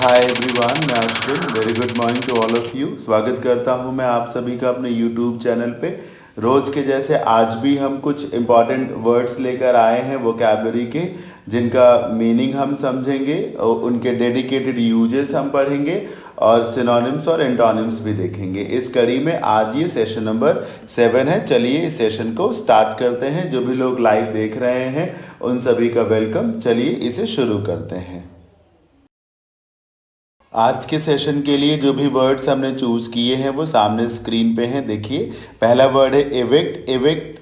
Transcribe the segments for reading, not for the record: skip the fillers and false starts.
हाय everyone, मैं Ashwin. Very good morning to all of you. स्वागत करता हूं मैं आप सभी का अपने यूट्यूब चैनल पे। रोज के जैसे आज भी हम कुछ इंपॉर्टेंट वर्ड्स लेकर आए हैं वोकैबलरी के, जिनका मीनिंग हम समझेंगे और उनके डेडिकेटेड यूजेस हम पढ़ेंगे और सिनोनिम्स और एंटोनिम्स भी देखेंगे। इस कड़ी में आज ये सेशन नंबर 7 है। चलिए इस सेशन को स्टार्ट करते हैं। जो भी लोग लाइव देख रहे हैं उन सभी का वेलकम। चलिए इसे शुरू करते हैं। आज के सेशन के लिए जो भी वर्ड्स हमने चूज किए हैं वो सामने स्क्रीन पे हैं। देखिए, पहला वर्ड है एविक्ट। एविक्ट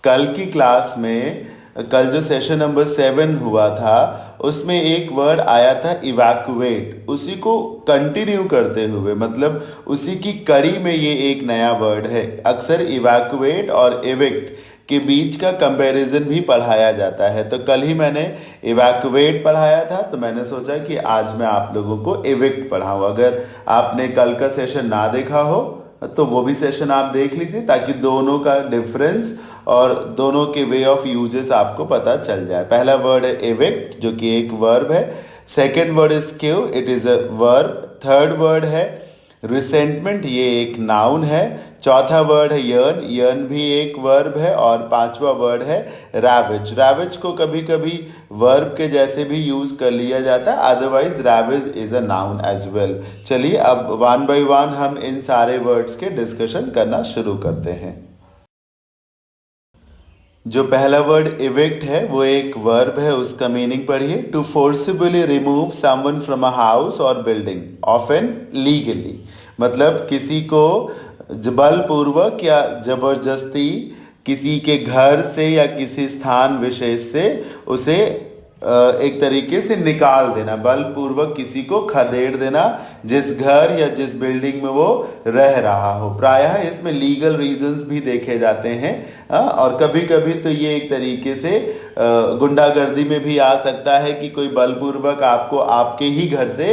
कल की क्लास में, कल जो सेशन नंबर 7 हुआ था उसमें एक वर्ड आया था इवैक्यूएट। उसी को कंटिन्यू करते हुए, मतलब उसी की कड़ी में ये एक नया वर्ड है। अक्सर इवैक्यूएट और एविक्ट के बीच का कंपैरिजन भी पढ़ाया जाता है। तो कल ही मैंने इवैक्यूएट पढ़ाया था, तो मैंने सोचा कि आज मैं आप लोगों को एविक्ट पढ़ाऊँ। अगर आपने कल का सेशन ना देखा हो तो वो भी सेशन आप देख लीजिए, ताकि दोनों का डिफरेंस और दोनों के वे ऑफ यूजेस आपको पता चल जाए। पहला वर्ड है एविक्ट, जो कि एक वर्ब है। Second word is Q, it is a verb. Third word है रिसेंटमेंट, ये एक नाउन है। चौथा वर्ड है यर्न। यर्न भी एक वर्ब है। और पांचवा वर्ड है रैवेज। रैवेज को कभी कभी वर्ब के जैसे भी यूज कर लिया जाता है, otherwise ravage is a noun as well. चलिए अब वन बाय वन हम इन सारे वर्ड्स के डिस्कशन करना शुरू करते हैं। जो पहला वर्ड इविक्ट है वो एक वर्ब है। उसका मीनिंग पढ़िए। To forcibly remove someone from a house or building, often legally. मतलब किसी को बलपूर्वक या जबरदस्ती किसी के घर से या किसी स्थान विशेष से उसे एक तरीके से निकाल देना, बलपूर्वक किसी को खदेड़ देना, जिस घर या जिस बिल्डिंग में वो रह रहा हो। प्रायः इसमें लीगल रीजंस भी देखे जाते हैं। और कभी कभी तो ये एक तरीके से गुंडागर्दी में भी आ सकता है कि कोई बलपूर्वक आपको आपके ही घर से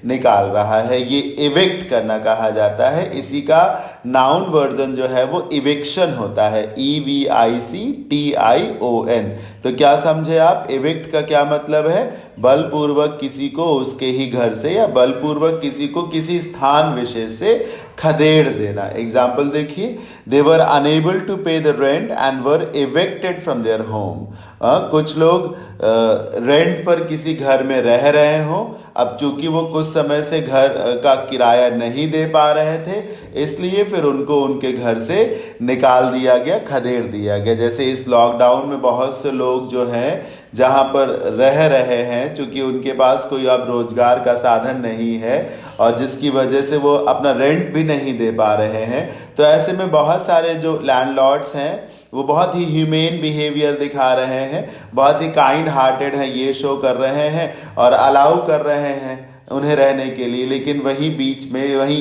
निकाल रहा है। ये इविक्ट करना कहा जाता है। इसी का नाउन वर्जन जो है वो इविक्शन होता है, EVICTION। तो क्या समझे आप, इविक्ट का क्या मतलब है? बलपूर्वक किसी को उसके ही घर से या बलपूर्वक किसी को किसी स्थान विशेष से खदेड़ देना। एग्जाम्पल देखिए, दे वर अनेबल टू पे the rent and were evicted from their home. कुछ लोग रेंट पर किसी घर में रह रहे हो, अब चूंकि वो कुछ समय से घर का किराया नहीं दे पा रहे थे, इसलिए फिर उनको उनके घर से निकाल दिया गया, खदेड़ दिया गया। जैसे इस लॉकडाउन में बहुत से लोग जो हैं जहाँ पर रह रहे हैं, चूंकि उनके पास कोई अब रोजगार का साधन नहीं है और जिसकी वजह से वो अपना रेंट भी नहीं दे पा रहे हैं, तो ऐसे में बहुत सारे जो लैंडलॉर्ड्स हैं वो बहुत ही ह्यूमेन बिहेवियर दिखा रहे हैं, बहुत ही काइंड हार्टेड है, ये शो कर रहे हैं और अलाउ कर रहे हैं उन्हें रहने के लिए। लेकिन वहीं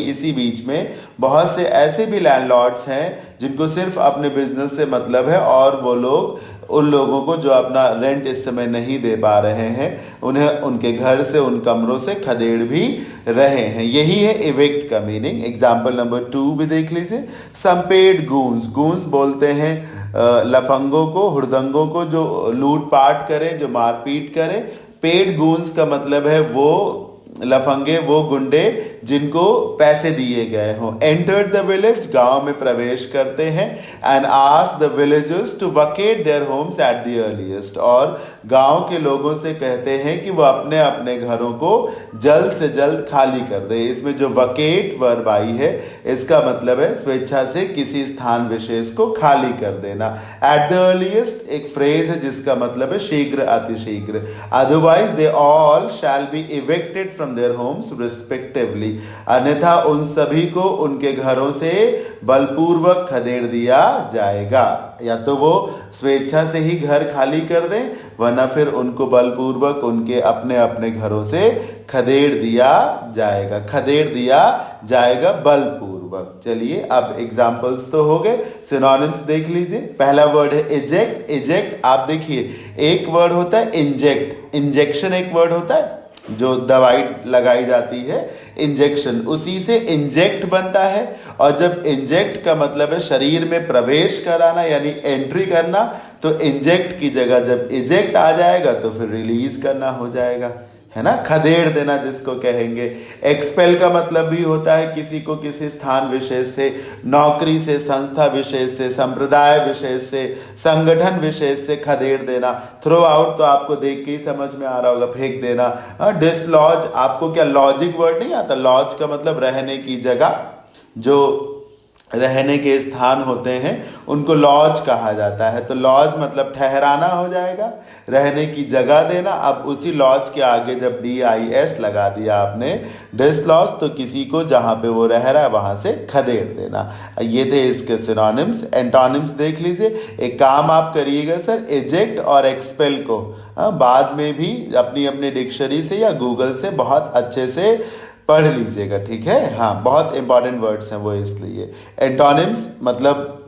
इसी बीच में बहुत से ऐसे भी लैंडलॉर्ड्स हैं जिनको सिर्फ अपने बिजनेस से मतलब है और वो लोग उन लोगों को जो अपना रेंट इस समय नहीं दे पा रहे हैं उन्हें उनके घर से, उन कमरों से खदेड़ भी रहे हैं। यही है इविक्ट का मीनिंग। एग्जाम्पल नंबर 2 भी देख लीजिए। सम पेड गूंस। गूंस बोलते हैं लफंगों को, हुड़दंगों को जो लूटपाट करे, जो मारपीट करे। पेड गूंस का मतलब है वो लफंगे, वो गुंडे जिनको पैसे दिए गए हों। एंटर्ड द विलेज, गांव में प्रवेश करते हैं। And ask the villagers to vacate their homes at the earliest, और गांव के लोगों से कहते हैं कि वो अपने अपने घरों को जल्द से जल्द खाली कर दे। इसमें जो वकेट वर्ब आई है इसका मतलब है स्वेच्छा से किसी स्थान विशेष को खाली कर देना। एट द अर्लीस्ट एक फ्रेज है जिसका मतलब है शीघ्र, अतिशीघ्र। Otherwise they all shall be evicted from their homes respectively, अन्यथा उन सभी को उनके घरों से बलपूर्वक खदेड़ दिया जाएगा। या तो वो स्वेच्छा से ही घर खाली कर दें, वरना फिर उनको बलपूर्वक उनके अपने अपने घरों से खदेड़ दिया जाएगा। खदेड़ दिया जाएगा बलपूर्वक। चलिए अब एग्जाम्पल्स तो हो गए, सिनोनिम्स देख लीजिए। पहला वर्ड है इजेक्ट। इजेक्ट आप देखिए, एक वर्ड होता है इंजेक्ट। इंजेक्शन एक वर्ड होता है जो दवाई लगाई जाती है, इंजेक्शन, उसी से इंजेक्ट बनता है। और जब इंजेक्ट का मतलब है शरीर में प्रवेश कराना यानी एंट्री करना, तो इंजेक्ट की जगह जब इजेक्ट आ जाएगा तो फिर रिलीज करना हो जाएगा, है ना, खदेड़ देना जिसको कहेंगे। एक्सपेल का मतलब भी होता है किसी को किसी स्थान विशेष से, नौकरी से, संस्था विशेष से, संप्रदाय विशेष से, संगठन विशेष से खदेड़ देना। थ्रो आउट तो आपको देख के ही समझ में आ रहा होगा, फेंक देना। डिसलॉज, आपको क्या लॉजिक वर्ड नहीं आता? लॉज का मतलब रहने की जगह, जो रहने के स्थान होते हैं उनको लॉज कहा जाता है। तो लॉज मतलब ठहराना हो जाएगा, रहने की जगह देना। अब उसी लॉज के आगे जब DIS लगा दिया आपने, डिसलॉज, तो किसी को जहां पे वो रह रहा है वहां से खदेड़ देना। ये थे इसके सिनोनिम्स। एंटोनिम्स देख लीजिए। एक काम आप करिएगा सर, इजेक्ट और एक्सपेल को बाद में भी अपनी अपनी डिक्शनरी से या गूगल से बहुत अच्छे से पढ़ लीजिएगा, ठीक है। हाँ, बहुत इंपॉर्टेंट वर्ड्स हैं वो, इसलिए एंटोनिम्स मतलब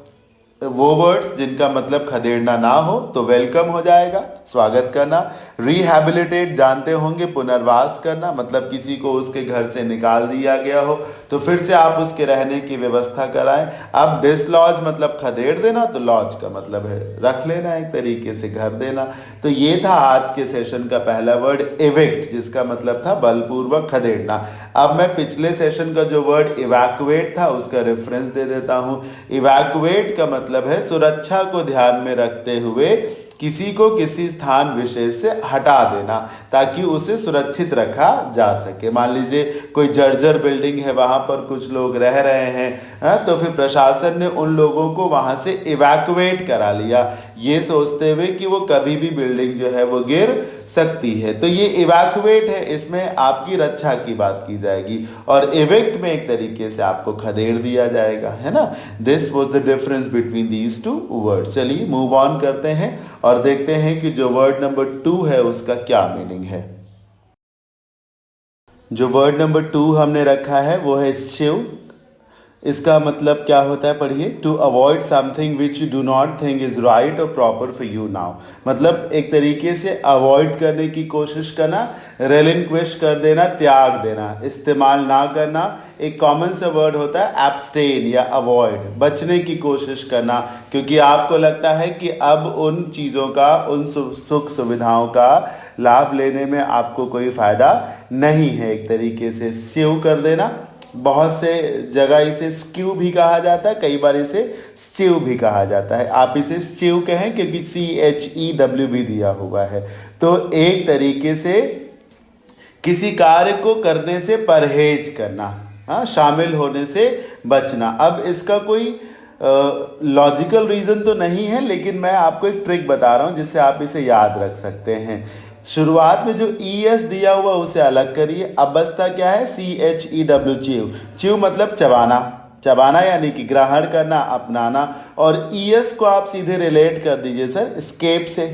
वो वर्ड्स जिनका मतलब खदेड़ना ना हो, तो वेलकम हो जाएगा, स्वागत करना। रिहैबिलिटेट जानते होंगे, पुनर्वास करना, मतलब किसी को उसके घर से निकाल दिया गया हो तो फिर से आप उसके रहने की व्यवस्था कराएं। अब डिसलॉज मतलब खदेड़ देना, तो लॉज का मतलब है रख लेना, एक तरीके से घर देना। तो ये था आज के सेशन का पहला वर्ड इविक्ट, जिसका मतलब था बलपूर्वक खदेड़ना। अब मैं पिछले सेशन का जो वर्ड इवैक्यूएट था उसका रेफरेंस दे देता हूं। इवैक्यूएट का मतलब है सुरक्षा को ध्यान में रखते हुए किसी को किसी स्थान विशेष से हटा देना ताकि उसे सुरक्षित रखा जा सके। मान लीजिए कोई जर्जर बिल्डिंग है, वहां पर कुछ लोग रह रहे हैं, तो फिर प्रशासन ने उन लोगों को वहां से इवैक्यूएट करा लिया, ये सोचते हुए कि वो कभी भी बिल्डिंग जो है वो गिर सकती है। तो ये इवैक्यूएट है, इसमें आपकी रक्षा की बात की जाएगी, और इविक्ट में एक तरीके से आपको खदेड़ दिया जाएगा, है ना। This was the difference between these two words. चलिए मूव ऑन करते हैं और देखते हैं कि जो वर्ड नंबर 2 है उसका क्या मीनिंग है। जो वर्ड नंबर 2 हमने रखा है वो है शिव। इसका मतलब क्या होता है, पढ़िए। To avoid something which you do not think is right और प्रॉपर फॉर यू नाउ। मतलब एक तरीके से अवॉइड करने की कोशिश करना, रेलिंक्विश कर देना, त्याग देना, इस्तेमाल ना करना। एक कॉमन सा वर्ड होता है एब्सटेन या अवॉइड, बचने की कोशिश करना, क्योंकि आपको लगता है कि अब उन चीज़ों का, उन सुख सुविधाओं का लाभ लेने में आपको कोई फायदा नहीं है। एक तरीके से स्यू कर देना। बहुत से जगह इसे स्क्यू भी कहा जाता है, कई बार इसे स्ट्यू भी कहा जाता है। आप इसे स्ट्यू कहें क्योंकि CHEW भी दिया हुआ है। तो एक तरीके से किसी कार्य को करने से परहेज करना, हाँ, शामिल होने से बचना। अब इसका कोई लॉजिकल रीजन तो नहीं है, लेकिन मैं आपको एक ट्रिक बता रहा हूं जिससे आप इसे याद रख सकते हैं। शुरुआत में जो ES दिया हुआ उसे अलग करिए। अब बचता क्या है, CHEW, च्यू। च्यू मतलब चबाना, चबाना यानी कि ग्रहण करना, अपनाना। और ES को आप सीधे रिलेट कर दीजिए सर स्केप से।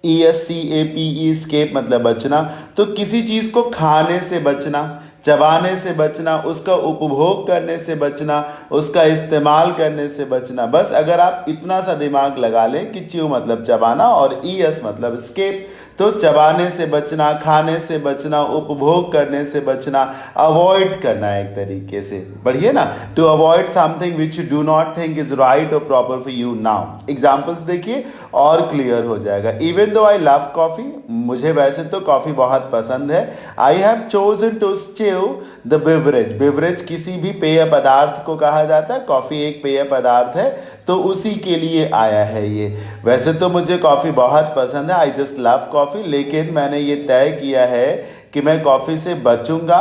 ESCAPE, स्केप मतलब बचना। तो किसी चीज को खाने से बचना, चबाने से बचना, उसका उपभोग करने से बचना, उसका इस्तेमाल करने से बचना। बस अगर आप इतना सा दिमाग लगा लें कि च्यू मतलब चबाना और ES मतलब स्केप, तो चबाने से बचना, खाने से बचना, उपभोग करने से बचना, अवॉइड करना एक तरीके से, बढ़िए ना। To avoid something which you do not think is right और proper for you now. Examples देखिए और क्लियर हो जाएगा। Even though I love coffee, मुझे वैसे तो कॉफी बहुत पसंद है। I have chosen to eschew the beverage. Beverage किसी भी पेय पदार्थ को कहा जाता है, कॉफी एक पेय पदार्थ है, तो उसी के लिए आया है ये। वैसे तो मुझे कॉफ़ी बहुत पसंद है, आई जस्ट लव कॉफ़ी, लेकिन मैंने ये तय किया है कि मैं कॉफ़ी से बचूंगा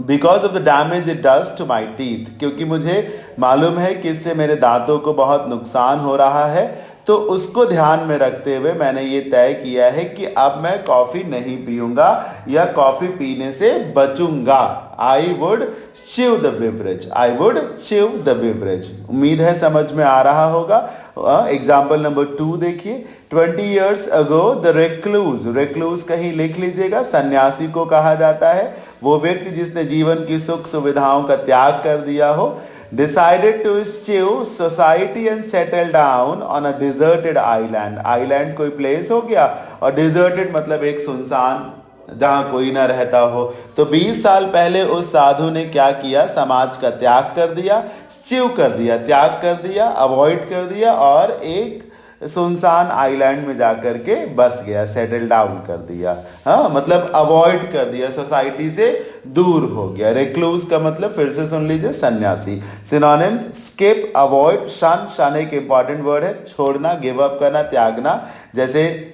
because of the damage it does to my teeth, क्योंकि मुझे मालूम है कि इससे मेरे दांतों को बहुत नुकसान हो रहा है। तो उसको ध्यान में रखते हुए मैंने ये तय किया है कि अब मैं कॉफ़ी नहीं पीऊंगा या कॉफ़ी पीने से बचूंगा। I would eschew the beverage, I would eschew the beverage. उम्मीद है समझ में आ रहा होगा। एग्जाम्पल नंबर 2 देखिए। 20 years ago the recluse, recluse कहीं लिख लीजिएगा, सन्यासी को कहा जाता है, वो व्यक्ति जिसने जीवन की सुख सुविधाओं का त्याग कर दिया हो, decided to eschew society and settle down on a deserted island। Island कोई प्लेस हो गया, और deserted मतलब एक सुनसान, जहां कोई ना रहता हो। तो 20 साल पहले उस साधु ने क्या किया, समाज का त्याग कर दिया, स्च्यू कर दिया, त्याग कर दिया, अवॉइड कर दिया, और एक सुनसान आइलैंड में जाकर के बस गया, सेटल डाउन कर दिया। हाँ, मतलब अवॉइड कर दिया, सोसाइटी से दूर हो गया। रिक्लूज का मतलब फिर से सुन लीजिए, सन्यासी। सिनोनिम्स स्किप, अवॉइड, शन। शन एक इंपॉर्टेंट वर्ड है, छोड़ना, गिव अप करना, त्यागना। जैसे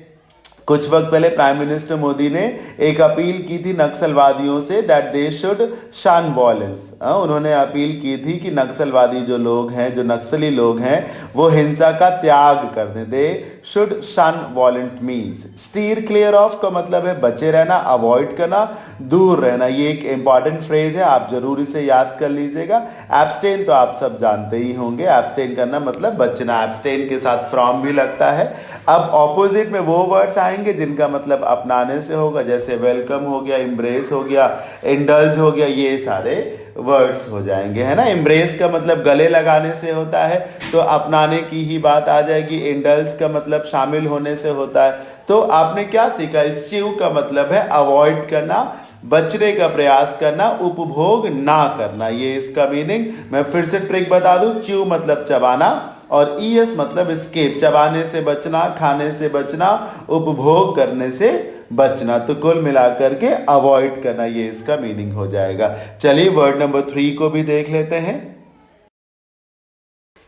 कुछ वक्त पहले प्राइम मिनिस्टर मोदी ने एक अपील की थी नक्सलवादियों से दैट दे शुड शन वॉयलेंस। उन्होंने अपील की थी कि नक्सलवादी जो लोग हैं, जो नक्सली लोग हैं, वो हिंसा का त्याग कर दें। They should shun violent means steer clear of का मतलब है बचे रहना, अवॉइड करना, दूर रहना। ये एक इंपॉर्टेंट फ्रेज है, आप जरूर इसे याद कर लीजिएगा। एब्सटेन तो आप सब जानते ही होंगे, एब्सटेन करना मतलब बचना। एब्सटेन के साथ फ्रॉम भी लगता है। अब ऑपोजिट में वो वर्ड्स आएंगे जिनका मतलब अपनाने से होगा, जैसे वेलकम हो गया, इम्ब्रेस हो गया, इंडल्ज हो गया, ये सारे वर्ड्स हो जाएंगे, है ना। इम्ब्रेस का मतलब गले लगाने से होता है, तो अपनाने की ही बात आ जाएगी। इंडल्ज का मतलब शामिल होने से होता है। तो आपने क्या सीखा, स्च्यू का मतलब है अवॉइड करना, बचने का प्रयास करना, उपभोग ना करना, ये इसका मीनिंग। मैं फिर से ट्रिक बता दूं, च्यू मतलब चबाना और ईएस मतलब स्केप, चबाने से बचना, खाने से बचना, उपभोग करने से बचना। तो कुल मिलाकर के अवॉइड करना, ये इसका मीनिंग हो जाएगा। चलिए वर्ड नंबर 3 को भी देख लेते हैं।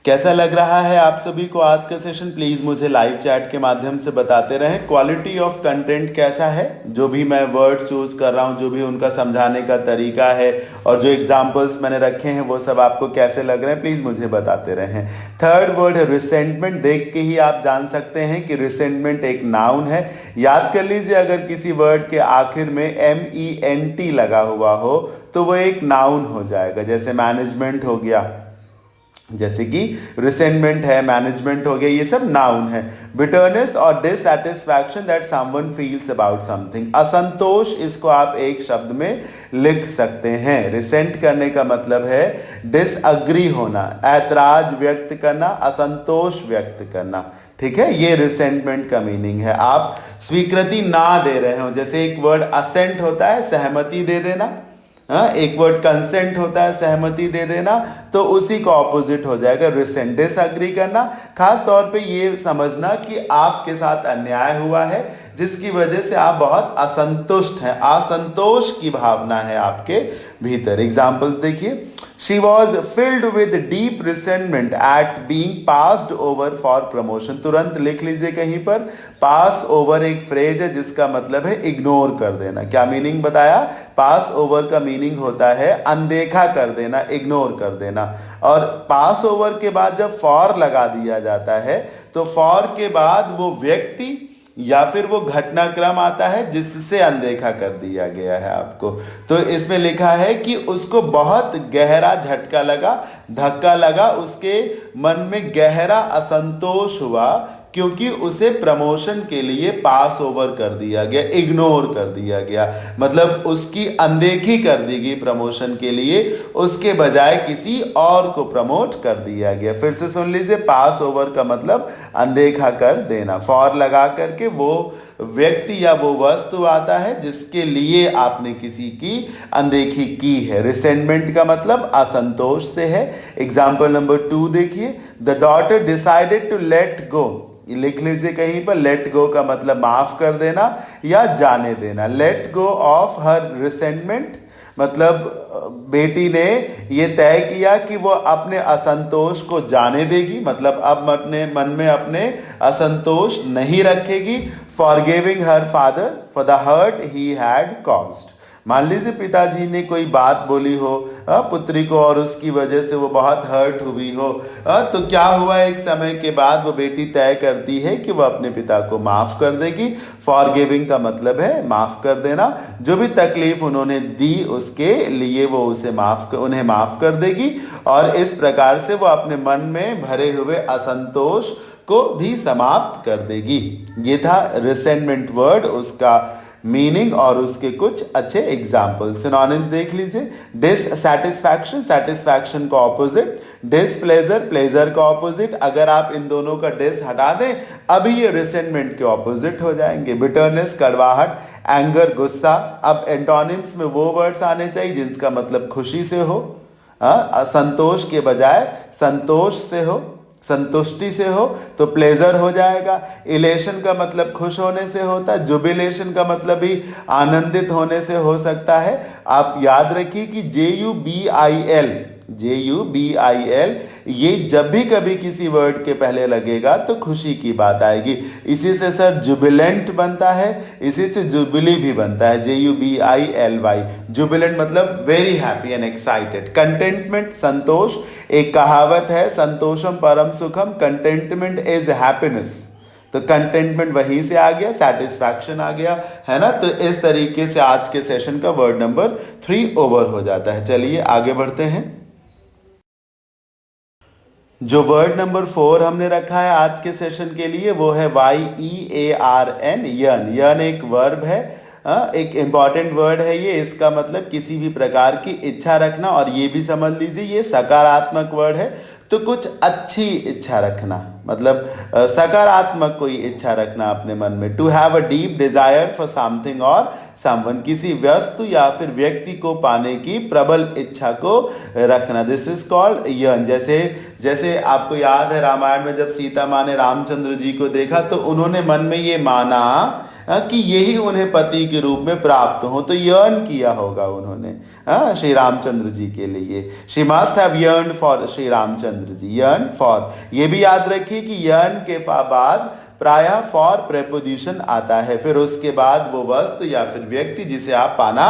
कैसा लग रहा है आप सभी को आज का सेशन? प्लीज मुझे लाइव चैट के माध्यम से बताते रहें। क्वालिटी ऑफ कंटेंट कैसा है, जो भी मैं वर्ड चूज कर रहा हूं, जो भी उनका समझाने का तरीका है और जो एग्जांपल्स मैंने रखे हैं, वो सब आपको कैसे लग रहे हैं, प्लीज मुझे बताते रहें। थर्ड वर्ड है रिसेंटमेंट। देख के ही आप जान सकते हैं कि रिसेंटमेंट एक नाउन है। याद कर लीजिए, अगर किसी वर्ड के आखिर में MENT लगा हुआ हो तो वो एक नाउन हो जाएगा। जैसे मैनेजमेंट हो गया, जैसे कि रिसेंटमेंट है, मैनेजमेंट हो गया, ये सब नाउन है। बिटरनेस और dissatisfaction that someone feels about something. असंतोष, इसको आप एक शब्द में लिख सकते हैं। रिसेंट करने का मतलब है डिसअग्री होना, ऐतराज व्यक्त करना, असंतोष व्यक्त करना। ठीक है, ये रिसेंटमेंट का मीनिंग है। आप स्वीकृति ना दे रहे हो, जैसे एक वर्ड असेंट होता है सहमति दे देना, एक वर्ड कंसेंट होता है सहमति दे देना, तो उसी का ऑपोजिट हो जाएगा रिसेंट। डिसएग्री करना, खास तौर पे ये समझना कि आपके साथ अन्याय हुआ है, जिसकी वजह से आप बहुत असंतुष्ट हैं, असंतोष की भावना है आपके भीतर। एग्जाम्पल्स देखिए, she was filled with deep resentment eight being passed over for promotion. तुरंत लिख लीजिए कहीं पर, पास ओवर एक फ्रेज है जिसका मतलब है इग्नोर कर देना। क्या मीनिंग बताया? पास ओवर का मीनिंग होता है अनदेखा कर देना, इग्नोर कर देना। और पास ओवर के बाद जब फॉर लगा दिया जाता है, तो फॉर के बाद वो व्यक्ति या फिर वो घटनाक्रम आता है जिससे अनदेखा कर दिया गया है आपको। तो इसमें लिखा है कि उसको बहुत गहरा झटका लगा, धक्का लगा, उसके मन में गहरा असंतोष हुआ, क्योंकि उसे प्रमोशन के लिए पास ओवर कर दिया गया, इग्नोर कर दिया गया। मतलब उसकी अनदेखी कर दी गई प्रमोशन के लिए, उसके बजाय किसी और को प्रमोट कर दिया गया। फिर से सुन लीजिए, पास ओवर का मतलब अनदेखा कर देना। फॉर लगा करके वो व्यक्ति या वो वस्तु आता है जिसके लिए आपने किसी की अनदेखी की है। रिसेंटमेंट का मतलब असंतोष से है। एग्जाम्पल नंबर 2 देखिए, the daughter decided to let go. लिख लीजिए कहीं पर, लेट गो का मतलब माफ कर देना या जाने देना। Let go of her resentment मतलब बेटी ने ये तय किया कि वो अपने असंतोष को जाने देगी, मतलब अब अपने मन में अपने असंतोष नहीं रखेगी। Forgiving her father for the hurt he had caused. मान लीजिए पिताजी ने कोई बात बोली हो पुत्री को और उसकी वजह से वो बहुत हर्ट हुई हो, तो क्या हुआ, एक समय के बाद वो बेटी तय करती है कि वो अपने पिता को माफ कर देगी। फॉरगिविंग का मतलब है माफ कर देना, जो भी तकलीफ उन्होंने दी उसके लिए वो उन्हें माफ कर देगी, और इस प्रकार से वो अपने मन में भरे हुए असंतोष को भी समाप्त कर देगी। ये था रिसेंटमेंट वर्ड, उसका मीनिंग और उसके कुछ अच्छे एग्जाम्पल। सिनोनिम्स देख लीजिए, डिससैटिस्फैक्शन, सैटिस्फैक्शन का ऑपोजिट, डिसप्लेजर, प्लेजर का ऑपोजिट। अगर आप इन दोनों का डिस हटा दें, अभी ये रिसेंटमेंट के ऑपोजिट हो जाएंगे। बिटरनेस, कड़वाहट, एंगर, गुस्सा। अब एंटोनिम्स में वो वर्ड्स आने चाहिए जिनका मतलब खुशी से हो, असंतोष के बजाय संतोष से हो। संतुष्टि से हो तो प्लेजर हो जाएगा। इलेशन का मतलब खुश होने से होता है, जुबिलेशन का मतलब भी आनंदित होने से हो सकता है। आप याद रखिए कि JUBIL ये जब भी कभी किसी वर्ड के पहले लगेगा तो खुशी की बात आएगी। इसी से सर जुबिलेंट बनता है, इसी से जुबिली भी बनता है, JUBILY। जुबिलेंट मतलब very happy and excited. Contentment संतोष, एक कहावत है संतोषम परम सुखम, कंटेंटमेंट इज हैप्पीनेस। तो कंटेंटमेंट वहीं से आ गया, सेटिस्फैक्शन आ गया, है ना। तो इस तरीके से आज के सेशन का वर्ड नंबर 3 ओवर हो जाता है। चलिए आगे बढ़ते हैं। जो वर्ड नंबर 4 हमने रखा है आज के सेशन के लिए वो है YEARN, यर्न। यर्न एक वर्ब है, एक इंपॉर्टेंट वर्ड है ये। इसका मतलब किसी भी प्रकार की इच्छा रखना, और ये भी समझ लीजिए ये सकारात्मक वर्ड है। तो कुछ अच्छी इच्छा रखना, मतलब सकारात्मक कोई इच्छा रखना अपने मन में। To have a deep desire for something or someone, किसी वस्तु या फिर व्यक्ति को पाने की प्रबल इच्छा को रखना, दिस इज कॉल्ड यर्न। जैसे जैसे आपको याद है रामायण में जब सीता माँ ने रामचंद्र जी को देखा तो उन्होंने मन में ये माना कि यही उन्हें पति के रूप में प्राप्त हो, तो यर्न किया होगा उन्होंने श्री रामचंद्र जी के लिए। She must have yearn for Shri Ramchandra ji, yearn for. ये भी याद रखिए कि यर्न के बाद प्रायः फॉर प्रेपोजिशन आता है, फिर उसके बाद वो वस्तु या फिर व्यक्ति जिसे आप पाना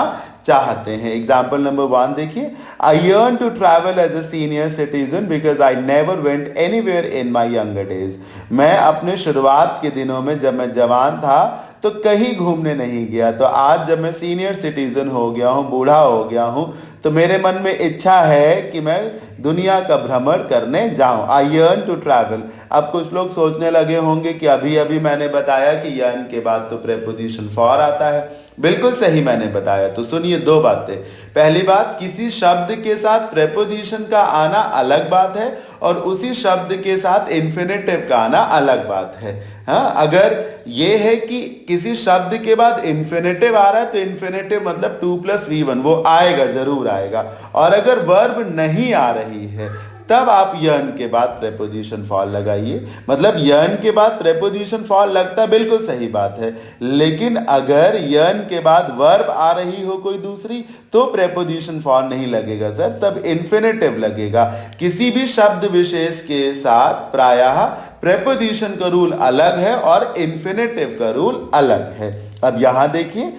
चाहते हैं। एग्जाम्पल नंबर 1 देखिए, I yearn to travel as a senior citizen because I never went anywhere in my younger days. मैं अपने शुरुआत के दिनों में जब मैं जवान था तो कहीं घूमने नहीं गया, तो आज जब मैं सीनियर सिटीजन हो गया हूँ, बूढ़ा हो गया हूँ, तो मेरे मन में इच्छा है कि मैं दुनिया का भ्रमण करने जाऊं। आई यर्न टू ट्रैवल। अब कुछ लोग सोचने लगे होंगे कि अभी अभी मैंने बताया कि यर्न के बाद तो प्रेपोजिशन फॉर आता है। बिल्कुल सही मैंने बताया। तो सुनिए दो बातें। पहली बात, किसी शब्द के साथ प्रेपोजिशन का आना अलग बात है और उसी शब्द के साथ इंफिनिटिव का आना अलग बात है। हाँ, अगर ये है कि किसी शब्द के बाद इंफिनिटिव आ रहा है तो इंफिनिटिव मतलब 2+V1 वो आएगा, जरूर आएगा। और अगर वर्ब नहीं आ रही है तब आप यर्न के बाद प्रेपोजिशन फॉर लगाइए। मतलब यर्न के बाद प्रेपोजिशन फॉर लगता बिल्कुल सही बात है, लेकिन अगर यर्न के बाद वर्ब आ रही हो कोई दूसरी तो प्रेपोजिशन फॉर नहीं लगेगा सर, तब इंफिनिटिव लगेगा। किसी भी शब्द विशेष के साथ प्रायः प्रेपोजिशन का रूल अलग है और इंफिनिटिव का रूल अलग है। अब यहां देखिए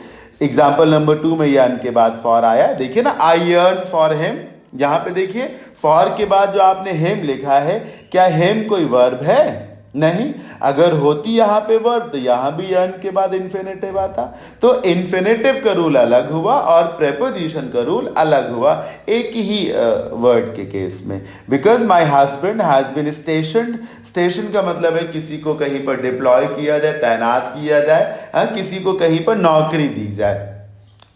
एग्जाम्पल नंबर 2 में यर्न के बाद फॉर आया, देखिए ना, आई यर्न फॉर हिम। यहां पे देखिए फॉर के बाद जो आपने हिम लिखा है, क्या हिम कोई वर्ब है? नहीं। अगर होती यहां पे वर्ब तो यहां भी यर्न के बाद इंफिनिटिव आता। तो इंफिनिटिव का रूल अलग हुआ और प्रेपोजिशन का रूल अलग हुआ एक ही वर्ड के केस में। Because my husband has been stationed. Station का मतलब है किसी को कहीं पर डिप्लॉय किया जाए, तैनात किया जाए, किसी को कहीं पर नौकरी दी जाए।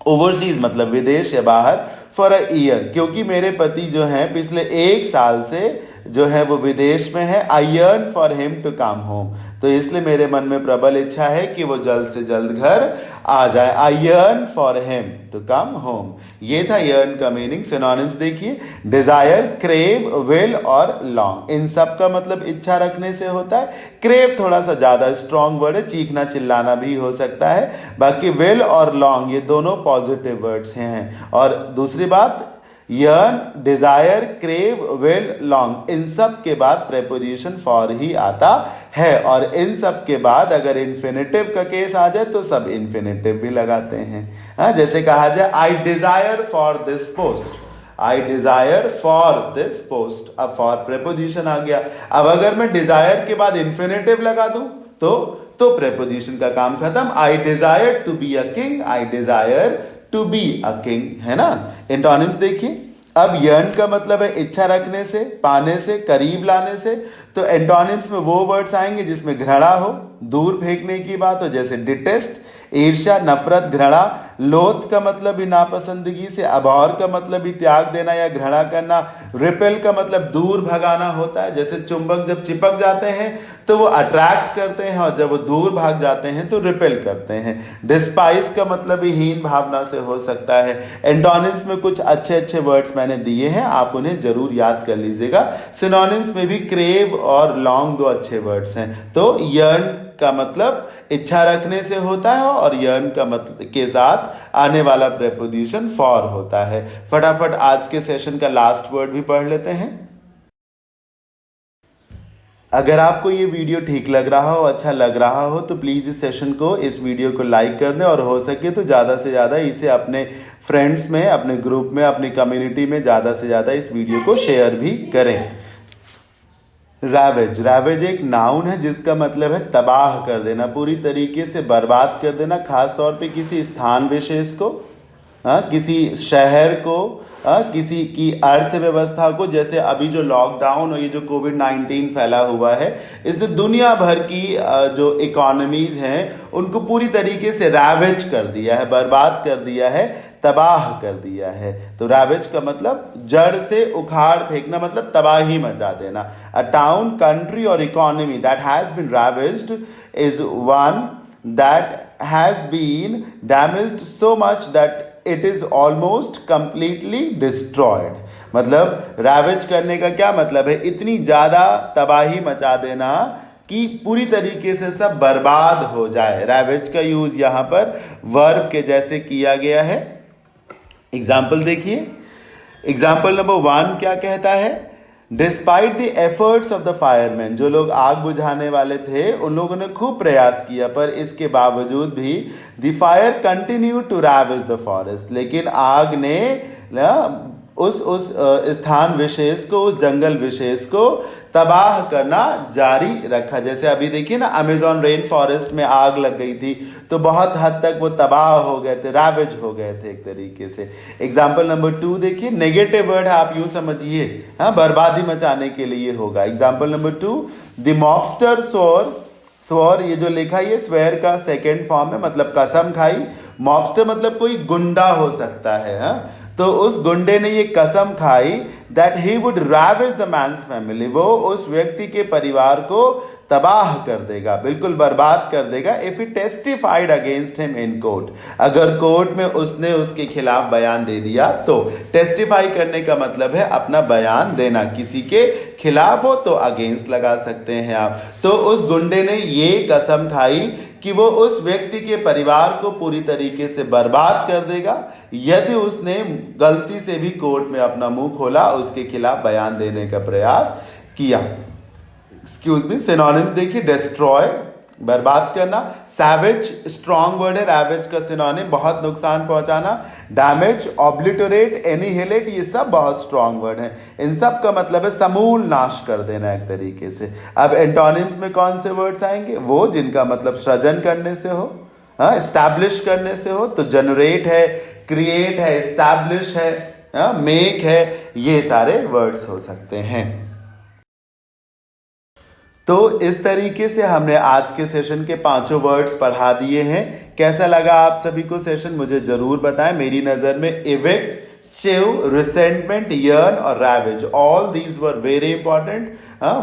ओवरसीज मतलब विदेश या बाहर। फॉर अ ईयर, क्योंकि मेरे पति जो हैं पिछले 1 साल से जो है वो विदेश में है। I yearn for him to come home, तो इसलिए मेरे मन में प्रबल इच्छा है कि वो जल्द से जल्द घर आ जाए। I yearn for him to come home. ये था यर्न का मीनिंग। सिनोनिम्स देखिए, डिजायर, क्रेव, विल और लॉन्ग। इन सब का मतलब इच्छा रखने से होता है। क्रेव थोड़ा सा ज्यादा स्ट्रॉन्ग वर्ड है, चीखना चिल्लाना भी हो सकता है। बाकी विल और लॉन्ग ये दोनों पॉजिटिव वर्ड्स हैं। और दूसरी बात, yearn, desire, crave, will, long, इन सब के बाद प्रेपोजिशन फॉर ही आता है। और इन सब के बाद अगर इन्फिनिटिव का केस आ जाए तो सब इन्फिनिटिव भी लगाते हैं। हाँ, जैसे कहा जाए आई desire for this post, I desire for this post. अब फॉर प्रेपोजिशन आ गया। अब अगर मैं डिजायर के बाद इन्फिनिटिव लगा दूं तो प्रेपोजिशन का काम खत्म। I desire to be a king, I desire to be a king, है ना। एंटोनिम्स देखिए। अब यर्न का मतलब है इच्छा रखने से, पाने से, करीब लाने से। तो एंटोनिम्स में वो वर्ड्स आएंगे जिसमें घृणा हो, दूर फेंकने की बात हो, जैसे डिटेस्ट, ईर्ष्या, नफरत, घृणा। लोथ का मतलब भी नापसंदगी से, अबॉर का मतलब भी त्याग देना या घृणा करना। रिपेल का मतलब दूर भगाना होता है, जैसे चुंबक जब चिपक जाते हैं तो वो अट्रैक्ट करते हैं और जब वो दूर भाग जाते हैं तो रिपेल करते हैं। डिस्पाइस का मतलब भी हीन भावना से हो सकता है। एंटोनिम्स में कुछ अच्छे अच्छे वर्ड्स मैंने दिए हैं, आप उन्हें जरूर याद कर लीजिएगा। सिनोनिम्स में भी क्रेव और लॉन्ग दो अच्छे वर्ड्स हैं। तो यर्न का मतलब इच्छा रखने से होता है और यर्न का मतलब के साथ आने वाला प्रेपोजिशन फॉर होता है। फटाफट आज के सेशन का लास्ट वर्ड भी पढ़ लेते हैं। अगर आपको ये वीडियो ठीक लग रहा हो, अच्छा लग रहा हो, तो प्लीज़ इस सेशन को, इस वीडियो को लाइक कर दें और हो सके तो ज़्यादा से ज़्यादा इसे अपने फ्रेंड्स में, अपने ग्रुप में, अपनी कम्युनिटी में ज़्यादा से ज़्यादा इस वीडियो को शेयर भी करें। रैवेज, रैवेज एक नाउन है जिसका मतलब है तबाह कर देना, पूरी तरीके से बर्बाद कर देना, खास तौर पे किसी स्थान विशेष को, किसी शहर को, किसी की अर्थव्यवस्था को। जैसे अभी जो लॉकडाउन और ये जो कोविड-19 फैला हुआ है, इसने दुनिया भर की जो इकोनॉमीज हैं उनको पूरी तरीके से रैवेज कर दिया है, बर्बाद कर दिया है, तबाह कर दिया है। तो रैवेज का मतलब जड़ से उखाड़ फेंकना, मतलब तबाही मचा देना। अ टाउन, कंट्री और economy that has been ravaged is one that has been damaged so much that it is almost completely destroyed. मतलब रैवेज करने का क्या मतलब है, इतनी ज्यादा तबाही मचा देना कि पूरी तरीके से सब बर्बाद हो जाए। रैवेज का यूज यहां पर वर्ब के जैसे किया गया है। एग्जाम्पल देखिए, एग्जाम्पल नंबर 1 क्या कहता है, despite the efforts of the fireman, जो लोग आग बुझाने वाले थे उन लोगों ने खूब प्रयास किया, पर इसके बावजूद भी the fire continue to ravage the forest, लेकिन आग ने उस स्थान विशेष को, उस जंगल विशेष को तबाह करना जारी रखा। जैसे अभी देखिए ना, अमेजॉन रेन फॉरेस्ट में आग लग गई थी तो बहुत हद तक वो तबाह हो गए थे, रैवेज हो गए थे एक तरीके से। एग्जाम्पल नंबर 2 देखिए, नेगेटिव वर्ड है, आप यूं समझिए, हाँ, बर्बादी मचाने के लिए होगा। Example number 2, the mobster swore, swore ये जो लिखा है ये स्वेयर का सेकेंड फॉर्म है, मतलब कसम खाई। मॉबस्टर मतलब कोई गुंडा हो सकता है, हाँ? तो उस गुंडे ने ये कसम खाई that he would ravage the man's family, वो उस व्यक्ति के परिवार को तबाह कर देगा, बिल्कुल बर्बाद कर देगा। If he testified against him in court, अगर कोर्ट में उसने उसके खिलाफ बयान दे दिया तो। टेस्टिफाई करने का मतलब है अपना बयान देना, किसी के खिलाफ हो तो अगेंस्ट लगा सकते हैं आप। तो उस गुंडे ने ये कसम खाई कि वो उस व्यक्ति के परिवार को पूरी तरीके से बर्बाद कर देगा यदि उसने गलती से भी कोर्ट में अपना मुंह खोला, उसके खिलाफ बयान देने का प्रयास किया। एक्सक्यूज मी, सिनोनिम देखिए, डिस्ट्रॉय बर्बाद करना, सैवेज स्ट्रॉन्ग वर्ड है, रैवेज का सिनोनिम बहुत नुकसान पहुंचाना, डैमेज, ऑब्लिटरेट, एनिहिलेट, ये सब बहुत स्ट्रॉन्ग वर्ड हैं। इन सब का मतलब है समूल नाश कर देना एक तरीके से। अब एंटोनिम्स में कौन से वर्ड्स आएंगे, वो जिनका मतलब सृजन करने से हो, हाँ, एस्टैब्लिश करने से हो, तो जनरेट है, क्रिएट है, एस्टैब्लिश है, मेक है, ये सारे वर्ड्स हो सकते हैं। तो इस तरीके से हमने आज के सेशन के 5 वर्ड्स पढ़ा दिए हैं। कैसा लगा आप सभी को सेशन, मुझे जरूर बताएं। मेरी नज़र में इवेक्ट, स्टिव, रिसेंटमेंट, यर्न और ravages, all these were very important,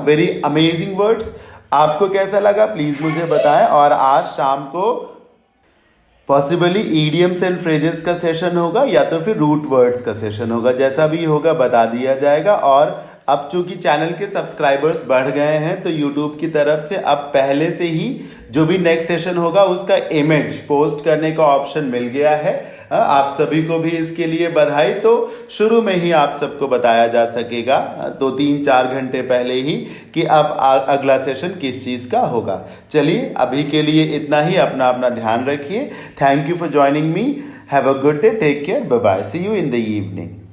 very amazing words. आपको कैसा लगा प्लीज मुझे बताएं। और आज शाम को पॉसिबली ईडियम्स एंड फ्रेजेस का सेशन होगा या तो फिर रूट वर्ड्स का सेशन होगा, जैसा भी होगा बता दिया जाएगा। और अब चूंकि चैनल के सब्सक्राइबर्स बढ़ गए हैं तो यूट्यूब की तरफ से अब पहले से ही जो भी नेक्स्ट सेशन होगा उसका इमेज पोस्ट करने का ऑप्शन मिल गया है। आप सभी को भी इसके लिए बधाई। तो शुरू में ही आप सबको बताया जा सकेगा, तो 3-4 घंटे पहले ही, कि अब अगला सेशन किस चीज़ का होगा। चलिए अभी के लिए इतना ही, अपना अपना ध्यान रखिए। Thank you for joining me, have a good day, take care, bye bye, see you in the evening.